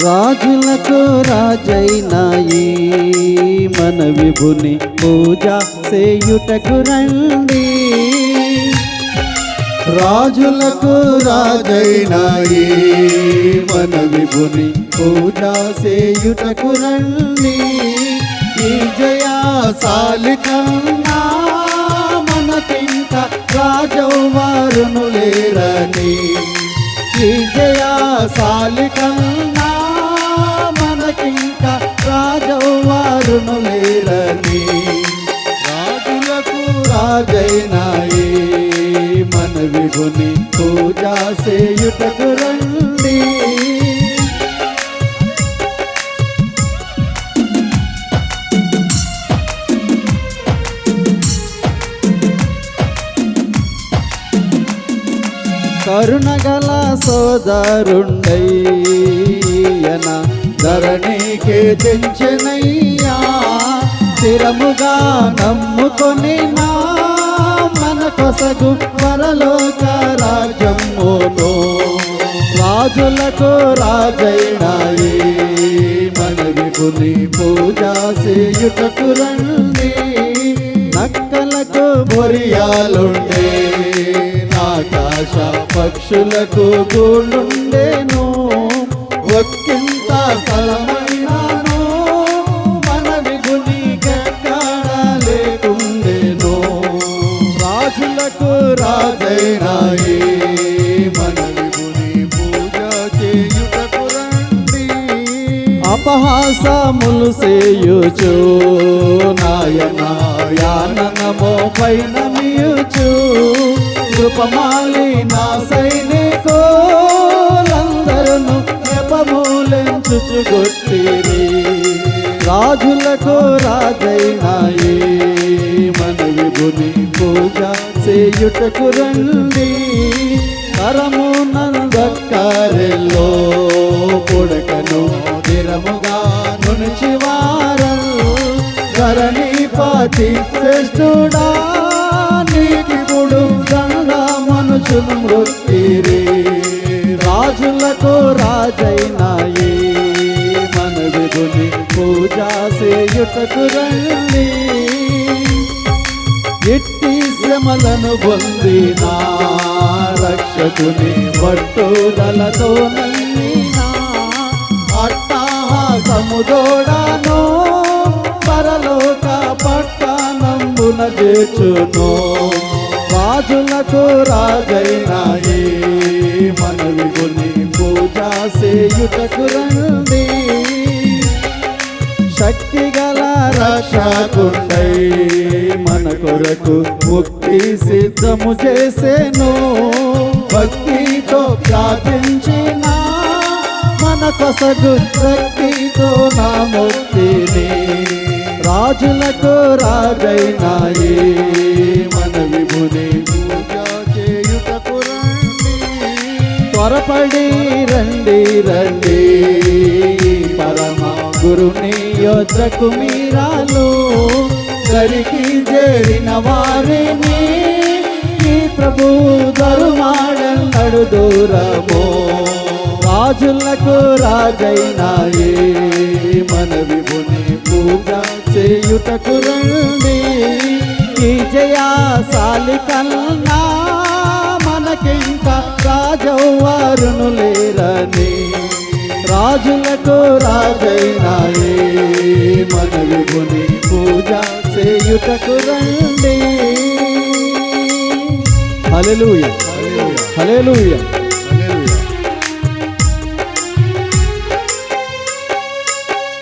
రాజులకు రాజైన ఈ మన విభుని పూజ చేయుటకు రండి. రాజులకు రాజైన ఈ మన విభుని పూజ చేయుటకు రండి. ఈ జయశాలి కన్నా మనకింక రాజవారును లేరని. ఈ జయశాలి కన్నా మనకింక రాజవారును లేరని. రాజులకు రాజైన ఈ మన విభుని పూజ చేయుటకు రండి. కరుణగల సోదరుండయ్యన ధరణికి తెంచెనయ్యా. స్థిరముగా నమ్ముకొని నా మన కొసగు పరలోక రాజ్యమును. రాజులకు రాజైన ఈ మన విభుని పూజ చేయుటకు రండి. నక్కలకు బొరియాలుండే ఆకాశ పక్షులకు గూళ్ళుండేను. ఒక్కింత స్థలమైనాను మన విభుని గెక్కడ లేకుండేను. రాజులకు రాజైన ఈ మన విభుని పూజ చేయుటకు రండి. అపహాసములు చేయుచు నాయనాయానమో పైన మియుచు కృపమాలి నా సైనికులందరూ నెపమూలెంచుచుగొట్టిరి. రాజులకు రాజైన ఈ మన విభుని పూజ చేయుటకు రండి. కరము నందక్కరెల్లో పుడకను దిరముగా నునిచివారల్ ధరణిపతి శ్రేష్ఠుడా నీకిప్పుడు గంగా మనుషులు మృత్తిరి. రాజులకు రాజైన ఈ మన విభుని పూజ చేయుటకు రండి. ఎట్టి శ్రమలను పొందిన రక్షకుని పట్టుదలతో నమ్మినా అట్టహాసముదోడను పరలోక పట్టణంబున చేర్చును. రాజులకు రాజైన ఈ మన విభుని పూజ చేయుటకు రండి. శక్తిగల రక్షకుండై మన కొరకు ముక్తి సిద్ధము చేసేను. భక్తితో ప్రార్థించిన మన కొసగు భక్తితో నా ముక్తిని. రాజులకు రాజైన ఈ మన విభుని పూజ చేయుటకు రండి. త్వరపడి రండి రండి పరమ గురుని యొద్దకు మీరాలు. దరికి చేరిన వారిని ఈ ప్రభు దరుమాడన్నడు దూరము. రాజులకు రాజైన ఈ మన విభుని పూజ చేయుటకు రండి. ఈ జయశాలి కన్నా మనకింక రాజవారును లేరని. రాజులకు రాజైన ఈ మన విభుని పూజ చేయుటకు రండి. హల్లెలూయా హల్లెలూయా.